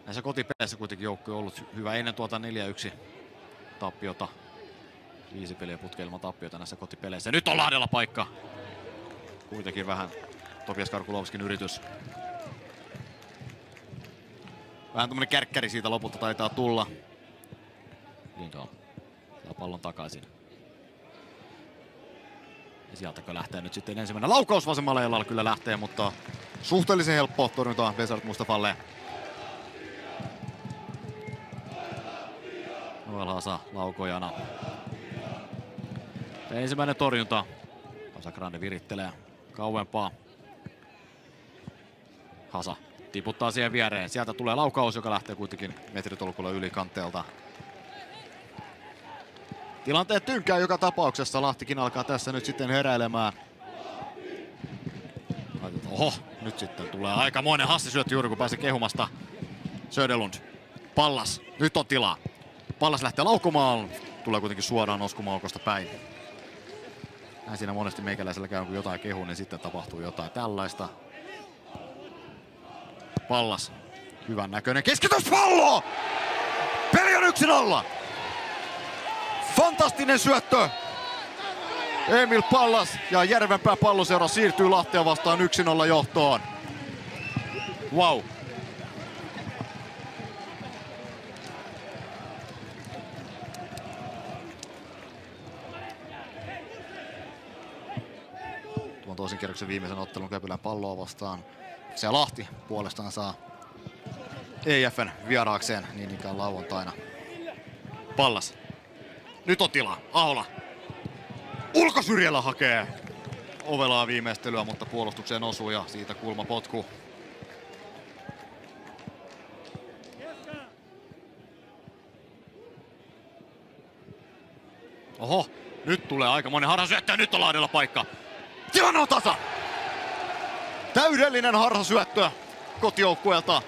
Näissä kotipeleissä kuitenkin joukkue on ollut hyvä ennen tuota 4-1 tappiota. 5 peliä putkeen ilman tappiota näissä kotipeleissä. Nyt on Lahdella paikka. Kuitenkin vähän Topias Karkulovskin yritys. Vähän tommonen kärkkäri siitä lopulta taitaa tulla. Lindholm saa pallon takaisin. Ja sieltäkö lähtee nyt sitten ensimmäinen laukaus vasemmalla jalalla kyllä lähtee, mutta suhteellisen helppo torjunta Besart Mustafalle. Noel Hasa laukojana. Ja ensimmäinen torjunta. Casagrande virittelee kauempaa. Hasa tiputtaa siihen viereen. Sieltä tulee laukaus, joka lähtee kuitenkin metritolkulla yli kanteelta. Tilanteet tynkää joka tapauksessa. Lahtikin alkaa tässä nyt sitten heräilemään. Oho, nyt sitten tulee aikamoinen hassisyöttö juuri kun pääsee kehumasta. Söderlund. Pallas. Nyt on tilaa. Pallas lähtee laukomaan. Tulee kuitenkin suoraan oskumaukosta päin. Näin siinä monesti meikäläisellä käy, kun jotain kehuu, niin sitten tapahtuu jotain tällaista. Pallas. Hyvän näköinen keskityspallo! Peli on 1-0! Fantastinen syöttö! Emil Pallas ja Järvenpää Palloseura siirtyy Lahtea vastaan 1-0 johtoon. Wow! Tuon toisen kierroksen viimeisen ottelun Käpylän Palloa vastaan. Se Lahti puolestaan saa EIF:n vieraakseen niin ikään lauantaina. Pallas. Nyt on tilaa. Ahola. Ulkosyrjällä hakee ovelaa viimeistelyä, mutta puolustukseen osuu ja siitä kulmapotku. Oho, nyt tulee aikamoinen harhasyöttö ja nyt on Lahdella paikka. Tilanne on tasa! Täydellinen harhasyöttö kotijoukkueelta.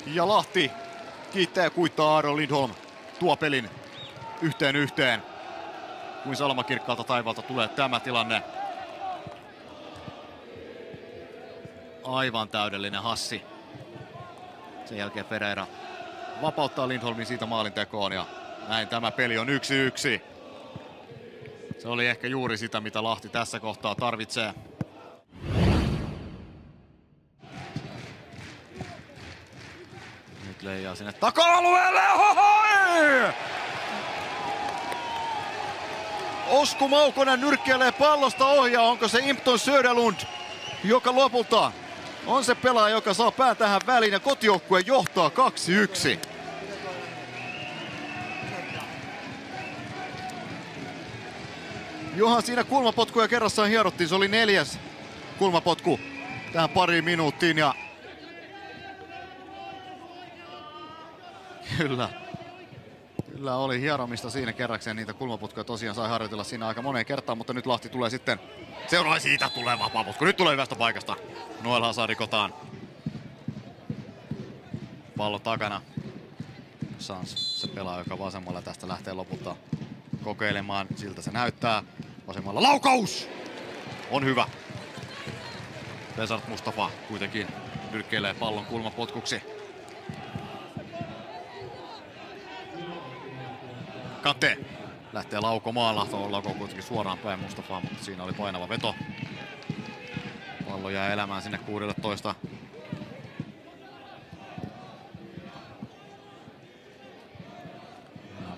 Ja Lahti kiittää ja kuittaa Aaro Lindholm. Tuo pelin 1-1. Kuin salmakirkkaalta taivaalta tulee tämä tilanne. Aivan täydellinen hassi. Sen jälkeen Ferreira vapauttaa Lindholmin siitä maalintekoon ja näin tämä peli on 1-1. Se oli ehkä juuri sitä, mitä Lahti tässä kohtaa tarvitsee. Nyt leijaa sinne taka-alueelle. Hohoi! Osku Maukonen nyrkkeilee pallosta ohi ja onko se Impton Söderlund, joka lopulta on se pelaaja, joka saa pään tähän väliin ja kotijoukkue johtaa 2-1. Johan siinä kulmapotkuja kerrassaan hierottiin, se oli 4. kulmapotku tähän pariin minuuttiin ja Kyllä oli hieromista siinä kerrakseen, niitä kulmaputkuja tosiaan sai harjoitella siinä aika moneen kertaan, mutta nyt Lahti tulee sitten, seuraa siitä tulee vapaaputku, nyt tulee hyvästä paikasta. Noel Hasa rikotaan. Pallo takana. Sans, se pelaaja, joka vasemmalla tästä lähtee lopulta kokeilemaan, siltä se näyttää. Vasemmalla laukaus! On hyvä. Besart Mustafa kuitenkin nyrkkeilee pallon kulmapotkuksi. Kate lähtee laukomaan. Laukoo kuitenkin suoraan päin Mustafaa, mutta siinä oli painava veto. Pallo jää elämään sinne 16.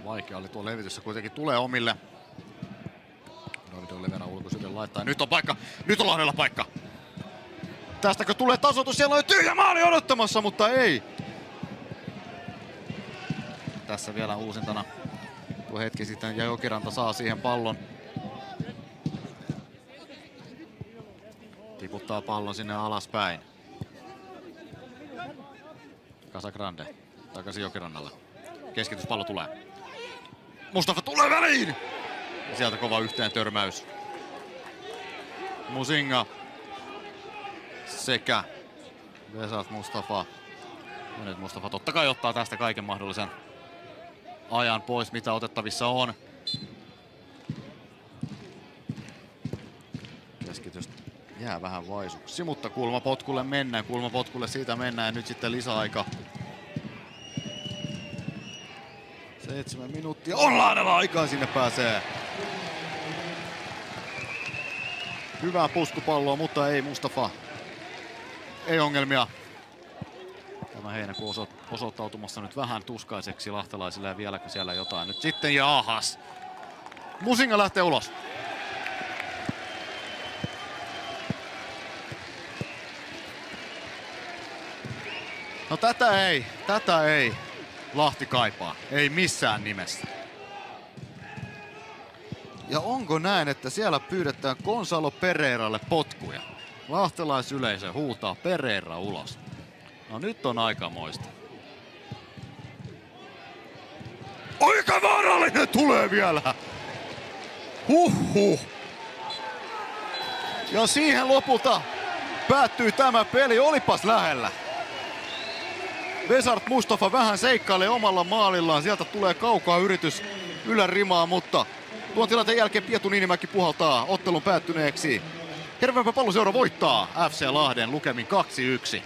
Vaikea oli tuo levitys, se kuitenkin tulee omille. David Olivera ulkosyrjän laittaa. Nyt on paikka, nyt on Lahdella paikka. Tästäkö tulee tasoitus? Siellä on tyhjä maali odottamassa, mutta ei. Tässä vielä uusintana. Tuo hetki sitten ja Jokiranta saa siihen pallon. Tiputtaa pallon sinne alaspäin. Casagrande takaisin Jokirannalle. Keskityspallo tulee. Mustafa tulee väliin! Ja sieltä kova yhteen törmäys. Musinga sekä Besart Mustafa. Ja nyt Mustafa totta kai ottaa tästä kaiken mahdollisen ajan pois, mitä otettavissa on. Keskitys jää vähän vaisuksi, mutta kulmapotkulle mennään. Kulmapotkulle siitä mennään ja nyt sitten lisäaika 7 minuuttia. On Lahdella aikaa, sinne pääsee. Hyvää puskupalloa, mutta ei Mustafa. Ei ongelmia. Tämä heinäkuu osoittautumassa nyt vähän tuskaiseksi lahtelaisille ja vieläkö siellä jotain. Nyt sitten jaahas. Musinga lähtee ulos. No tätä ei Lahti kaipaa. Ei missään nimessä. Ja onko näin, että siellä pyydetään Gonzalo Pereiralle potkuja? Lahtelaisyleisö huutaa Pereira ulos. No nyt on aikamoista. Aika vaarallinen tulee vielä! Huhhuh! Ja siihen lopulta päättyy tämä peli. Olipas lähellä. Besart Mustafa vähän seikkailee omalla maalillaan. Sieltä tulee kaukaa yritys ylärimaa, mutta tuon tilanteen jälkeen Pietu Niinimäki puhaltaa ottelun päättyneeksi. Terveenpä Palloseura voittaa FC Lahden lukemin 2-1.